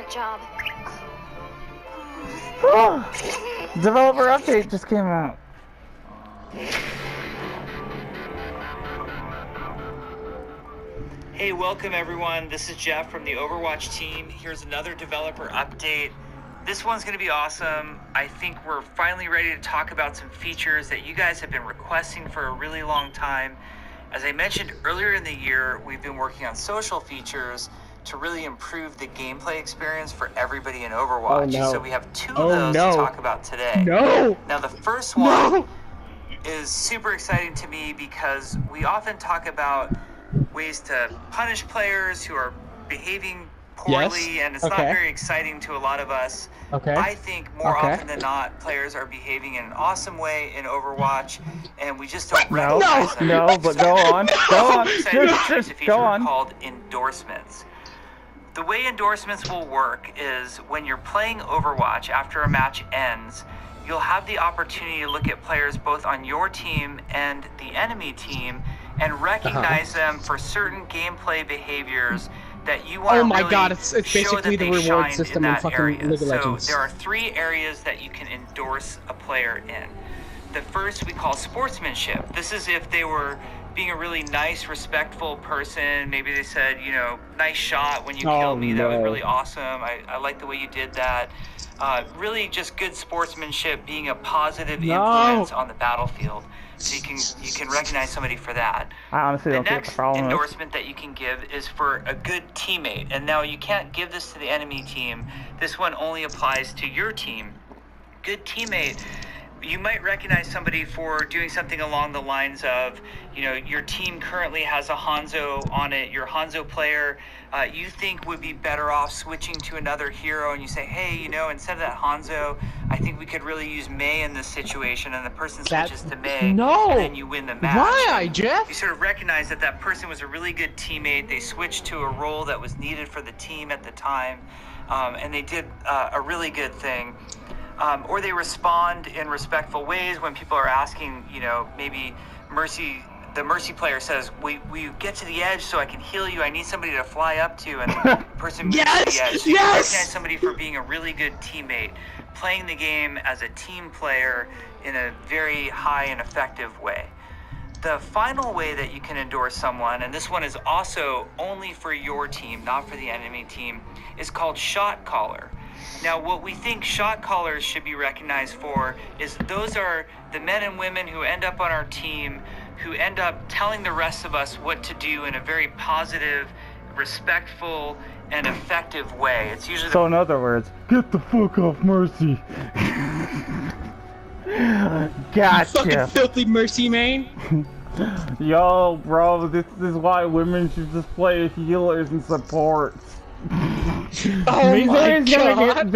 Good job. Developer update just came out. Hey, welcome everyone. This is Jeff from the Overwatch team. Here's another developer update. This one's going to be awesome. I think we're finally ready to talk about some features that you guys have been requesting for a really long time. As I mentioned earlier in the year, we've been working on social features to really improve the gameplay experience for everybody in Overwatch. Oh, no. So we have two of those to talk about today. No! Now the first one is super exciting to me because we often talk about ways to punish players who are behaving poorly, and it's not very exciting to a lot of us. I think more often than not, players are behaving in an awesome way in Overwatch, and we just don't recognize them. But go on. Go on. Just Go on. Called endorsements. The way endorsements will work is when you're playing Overwatch after a match ends, you'll have the opportunity to look at players both on your team and the enemy team and recognize them for certain gameplay behaviors that you want to really it's basically the reward system in fucking League of Legends. So there are 3 areas that you can endorse a player in. The first we call sportsmanship. This is if they were being a really nice, respectful person. Maybe they said, you know, nice shot when you killed me. That was really awesome. I like the way you did that. Really just good sportsmanship, being a positive influence on the battlefield. So you can recognize somebody for that. I honestly don't see what the problem is. The next endorsement that you can give is for a good teammate. And now you can't give this to the enemy team. This one only applies to your team. Good teammate. You might recognize somebody for doing something along the lines of, you know, your team currently has a Hanzo on it. Your Hanzo player you think would be better off switching to another hero, and you say, hey, you know, instead of that Hanzo, I think we could really use Mei in this situation, and the person switches to Mei, and then you win the match. Why, Jeff? You sort of recognize that that person was a really good teammate. They switched to a role that was needed for the team at the time, and they did a really good thing. Or they respond in respectful ways when people are asking, you know, maybe the Mercy player says, will you get to the edge so I can heal you? I need somebody to fly up to, and the person moves to the edge. So you recognize somebody for being a really good teammate, playing the game as a team player in a very high and effective way. The final way that you can endorse someone, and this one is also only for your team, not for the enemy team, is called shot caller. Now, what we think shot callers should be recognized for is those are the men and women who end up on our team, who end up telling the rest of us what to do in a very positive, respectful, and effective way. It's usually in other words, get the fuck off Mercy. Gotcha. Fucking filthy Mercy main. Yo, bro, this is why women should just play healers and supports. Oh my god!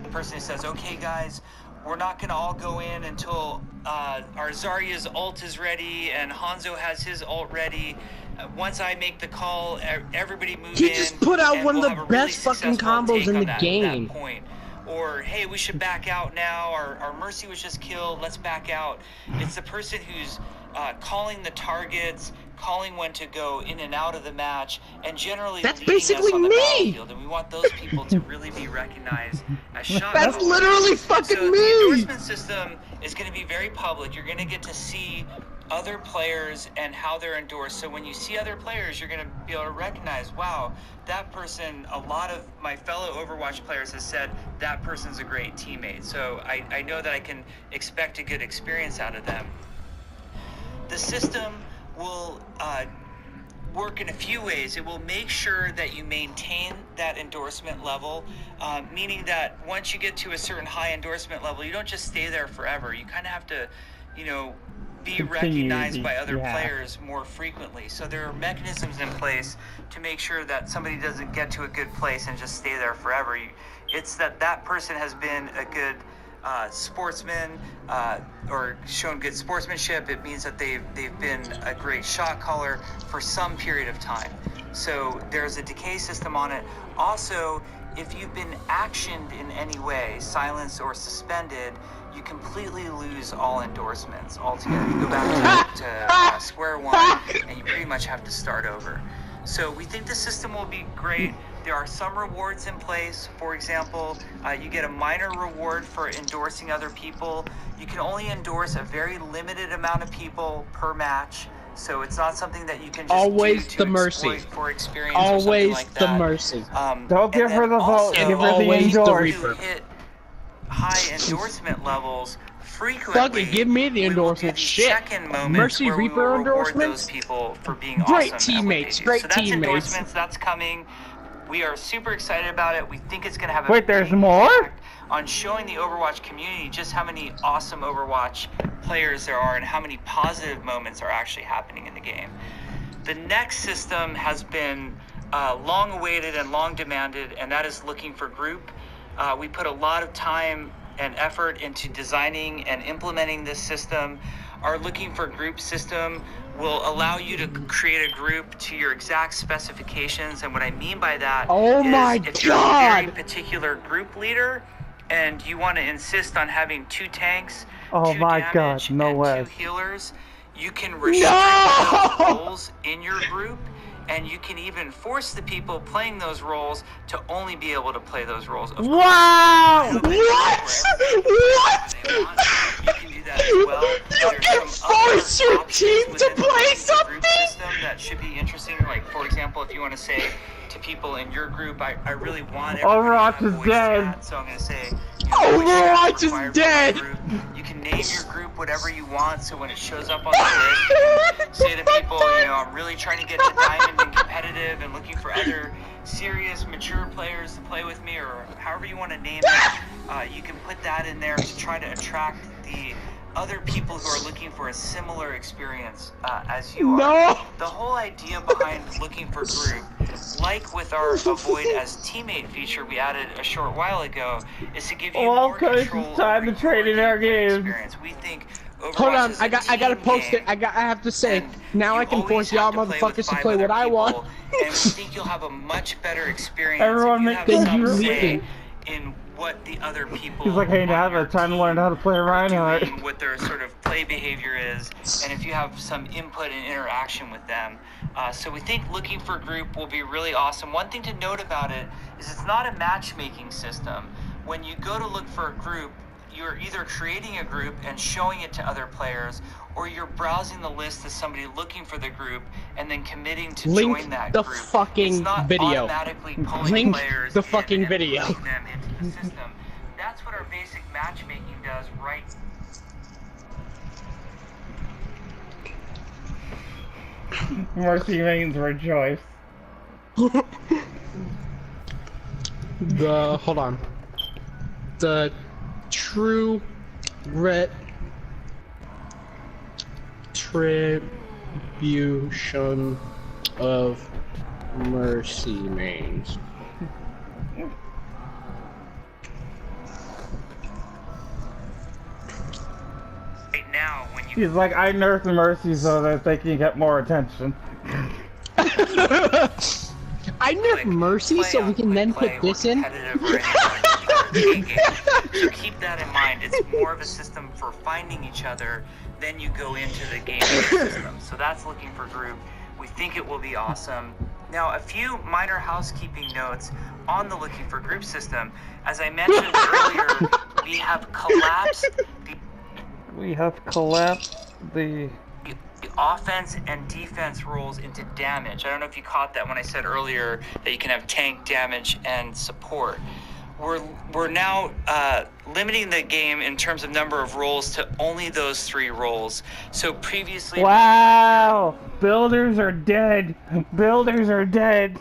The person who says, okay guys, we're not going to all go in until our Zarya's ult is ready and Hanzo has his ult ready. Once I make the call, everybody move in. He just put out one of the best fucking combos in the game. That point. Or, hey, we should back out now. Our Mercy was just killed. Let's back out. It's the person who's calling the targets, calling when to go in and out of the match, and generally that's leading basically us on the me. battlefield. And we want those people to really be recognized as shot That's callers. literally fucking so me. The endorsement system is going to be very public. You're going to get to see other players and how they're endorsed. So when you see other players, you're going to be able to recognize, wow, that person, a lot of my fellow Overwatch players has said that person's a great teammate. So I know that I can expect a good experience out of them. The system will work in a few ways. It will make sure that you maintain that endorsement level, meaning that once you get to a certain high endorsement level, you don't just stay there forever. You kind of have to, you know, be recognized by other players more frequently. So there are mechanisms in place to make sure that somebody doesn't get to a good place and just stay there forever. It's that person has been a good sportsman or shown good sportsmanship. It means that they've been a great shot caller for some period of time. So there's a decay system on it. Also, if you've been actioned in any way, silenced or suspended, you completely lose all endorsements altogether. You go back to square one, and you pretty much have to start over. So we think the system will be great. There are some rewards in place. For example, you get a minor reward for endorsing other people. You can only endorse a very limited amount of people per match. So it's not something that you can just always do the to mercy. exploit for experience Always or something like that. the mercy. Don't give her the vote, give her the always the endorse. Reaper. Hit high endorsement levels frequently. Fuck it, give me the endorsement. Shit. Check-in moments Mercy where we will Reaper reward endorsements? those people for being Great awesome at what teammates, they do. great So that's teammates. endorsements. That's coming. We are super excited about it. We think it's going to have a Wait, there's big more? impact on showing the Overwatch community just how many awesome Overwatch players there are and how many positive moments are actually happening in the game. The next system has been long awaited and long demanded, and that is looking for group. We put a lot of time and effort into designing and implementing this system. Our looking for group system will allow you to create a group to your exact specifications, and what I mean by that is if you're a very particular group leader and you want to insist on having 2 tanks, 2 damage, and 2 healers, you can restrict those roles in your group, and you can even force the people playing those roles to only be able to play those roles. Wow! What? What? You can do that as well. You can force your team to play something? That should be interesting. Like, for example, if you want to say to people in your group, I really want Overwatch is dead. Chat, so I'm going to say, Overwatch is dead. You can name your group whatever you want, so when it shows up on the list, you can say to people, I'm really trying to get to Diamond and competitive and looking for other serious, mature players to play with me, or however you want to name it. You can put that in there to try to attract the other people who are looking for a similar experience as you are. No! The whole idea behind looking for group, like with our avoid as teammate feature we added a short while ago, is to give you more control it's time to trade in our games. We think hold on, I gotta post it. I have to say, now I can force y'all motherfuckers to play what I want. And we think you'll have a much better experience Everyone if make you the have some group. say in what the other people. He's like, hey, now I have time to learn how to play Reinhardt. What their sort of play behavior is, and if you have some input and interaction with them. So we think looking for group will be really awesome. One thing to note about it is it's not a matchmaking system. When you go to look for a group, you're either creating a group and showing it to other players, or you're browsing the list as somebody looking for the group and then committing to join that the group. fucking it's not video. Automatically pulling Link players the fucking and video. putting them into the system. That's what our basic matchmaking does, right? Mercy means rejoice. Hold on. The true retribution of mercy mains. Right now, when you He's like, I nurse Mercy so that they can get more attention. I nerf Mercy so we can then put this in. So keep that in mind. It's more of a system for finding each other, then you go into the game system. So that's looking for group. We think it will be awesome. Now, a few minor housekeeping notes on the looking for group system. As I mentioned earlier, we have collapsed the offense and defense roles into damage. I don't know if you caught that when I said earlier that you can have tank, damage, and support. We're now limiting the game in terms of number of roles to only those 3 roles. So previously... Wow! Builders are dead! Builders are dead!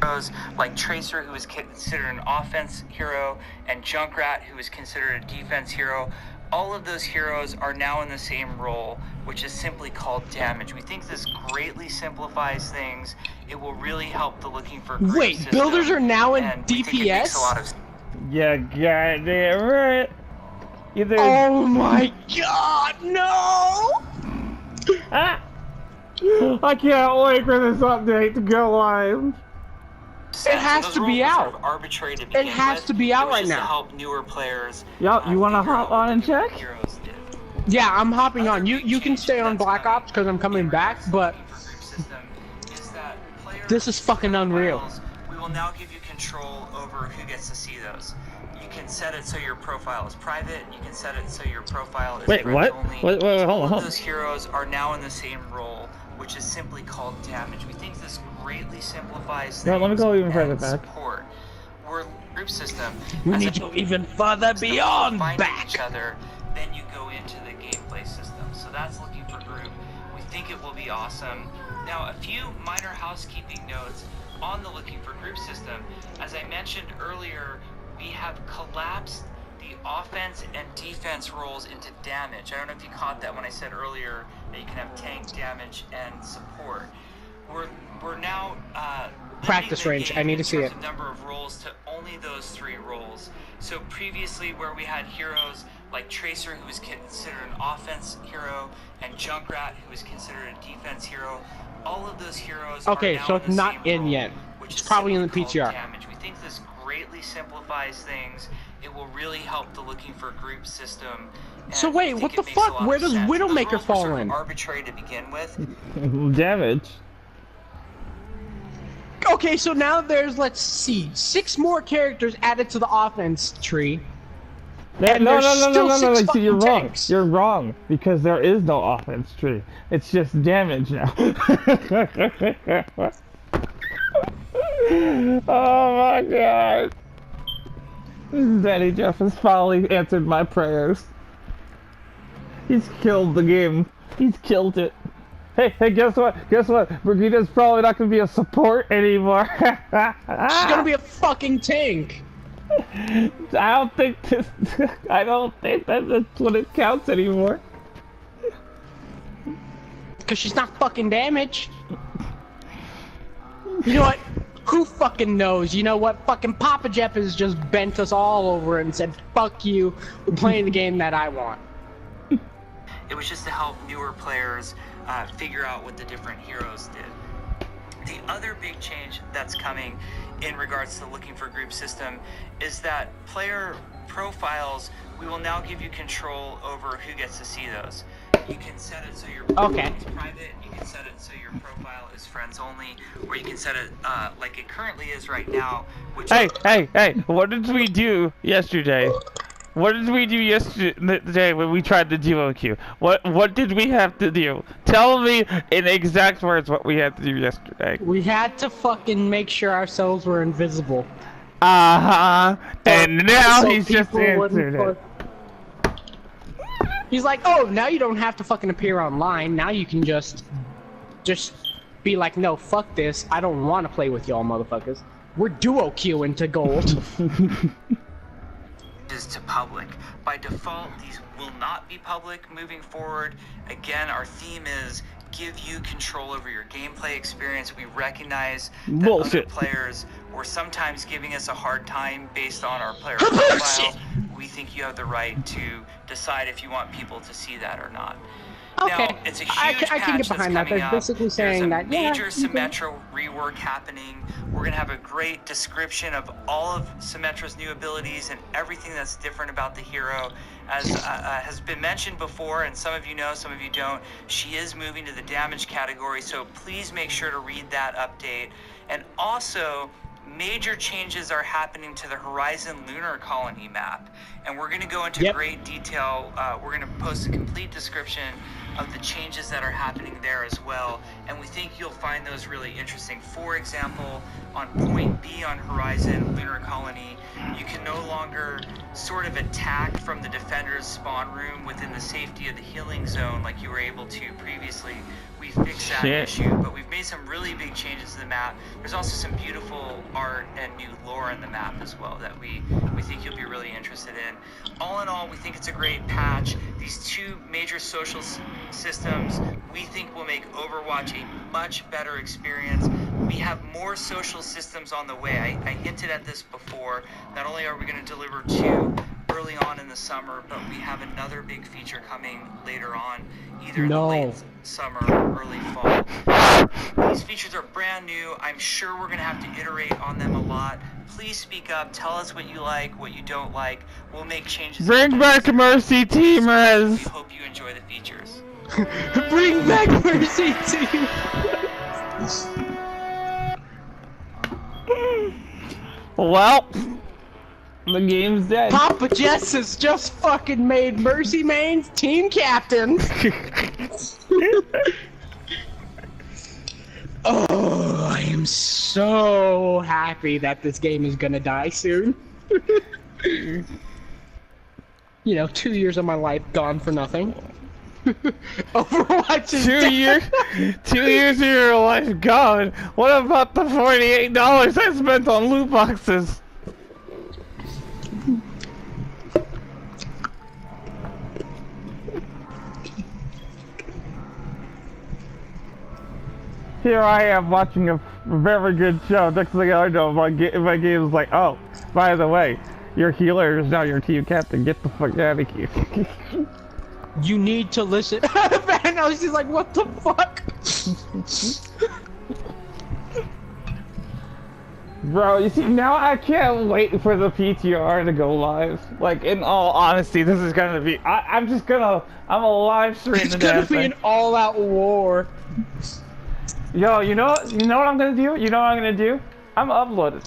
Heroes like Tracer, who is considered an offense hero, and Junkrat, who is considered a defense hero. All of those heroes are now in the same role, which is simply called damage. We think this greatly simplifies things. It will really help the looking for group Wait, system, builders are now in and we think it makes a lot DPS? of Yeah, goddamn right! Either... Oh my god, no! Ah! I can't wait for this update to go live! sense. It has Those to rules be were out. sort of arbitrary to begin It has with. to be out It was right just now. to help newer players. Yup, you wanna figure hop out what on the and different check? heroes did. Yeah, I'm hopping Other on. big You can change stay on that's Black coming Ops because I'm coming in back, regards to but looking for group system is that player this is fucking unreal. profiles, we will now give you control over who gets to see those. You can set it so your profile is private. You can set it so your profile is Wait, friends what? only. Wait, hold All on, of hold on. those heroes are now in the same role, which is simply called damage. We think this greatly simplifies No, things. let me go even further and back. Support. We're group system. We As need to go even further for beyond finding back. each other, then you go into the gameplay system. So that's looking for group. We think it will be awesome. Now, a few minor housekeeping notes on the looking for group system. As I mentioned earlier, we have collapsed the offense and defense roles into damage. I don't know if you caught that when I said earlier that you can have tank, damage, and support. We're now Practice range. I need to see it. The number of roles to only those 3 roles. So previously, where we had heroes like Tracer, who was considered an offense hero, and Junkrat, who was considered a defense hero, all of those heroes. Okay, are now so it's the not same in role, yet. which It's is probably in the simply called PTR. Damage. We think this greatly simplifies things. It will really help the looking for group system. So and wait, we what think the it makes a fuck? lot Where of does sense. Those Widowmaker rules were fall sort of in? arbitrary to begin with. Damage. Okay, so now there's, let's see, 6 more characters added to the offense tree. And No, there's no, no, still no, no, no, 6 see, you're fucking wrong. tanks. You're wrong, because there is no offense tree. It's just damage now. Oh my god. Danny Jeff has finally answered my prayers. He's killed the game. He's killed it. Hey, guess what? Guess what? Brigida's probably not gonna be a support anymore. She's gonna be a fucking tank. I don't think that's what it counts anymore. Cause she's not fucking damage. You know what? Who fucking knows? You know what? Fucking Papa Jeff has just bent us all over and said, fuck you, we're playing the game that I want. It was just to help newer players figure out what the different heroes did. The other big change that's coming in regards to looking for group system is that player profiles, we will now give you control over who gets to see those. You can set it so your profile is private, you can set it so your profile is friends only, or you can set it like it currently is right now, which Hey, what did we do yesterday? What did we do yesterday when we tried the duo queue? What did we have to do? Tell me in exact words what we had to do yesterday. We had to fucking make sure ourselves were invisible. And now So he's just people wouldn't answered it. He's like, oh, now you don't have to fucking appear online. Now you can just be like, no, fuck this. I don't want to play with y'all motherfuckers. We're duo queuing to gold. is to public. By default, these will not be public moving forward. Again, our theme is give you control over your gameplay experience. We recognize that other players were sometimes giving us a hard time based on our player profile. We think you have the right to decide if you want people to see that or not. Okay, Now, it's a huge I can get behind that. They're basically saying that, yeah. There's a major Symmetra rework happening. We're going to have a great description of all of Symmetra's new abilities and everything that's different about the hero. As has been mentioned before, and some of you know, some of you don't, she is moving to the damage category, so please make sure to read that update. And also, major changes are happening to the Horizon Lunar Colony map, and we're going to go into great detail. We're going to post a complete description of the changes that are happening there as well, and we think you'll find those really interesting. For example, on point B on Horizon Lunar Colony, you can no longer sort of attack from the defender's spawn room within the safety of the healing zone like you were able to previously. We fixed that issue, but we've made some really big changes to the map. There's also some beautiful art and new lore in the map as well that we think you'll be really interested in. All in all, we think it's a great patch. These 2 major social systems we think will make Overwatch a much better experience. We have more social systems on the way. I hinted at this before. Not only are we going to deliver 2 early on in the summer, but we have another big feature coming later on, either in the late summer or early fall. These features are brand new. I'm sure we're gonna have to iterate on them a lot. Please speak up. Tell us what you like, what you don't like. We'll make changes. Bring back Mercy Teamers! We hope you enjoy the features. Bring back Mercy Team! Well, the game's dead. Papa Jess has just fucking made Mercy Mains team captain! Oh, I am so happy that this game is gonna die soon. You know, 2 years of my life gone for nothing. Overwatch is 2 years, 2 years of your life gone. What about the $48 I spent on loot boxes? Here I am watching a very good show. Next thing I know, my game is like, oh, by the way, your healer is now your team captain. Get the fuck out of here. You need to listen. Man, I was just like, what the fuck? Bro, you see, now I can't wait for the PTR to go live. Like, in all honesty, this is gonna be. I'm a live stream. It's gonna be an all-out war. Yo, you know what I'm gonna do? You know what I'm gonna do? I'm uploading.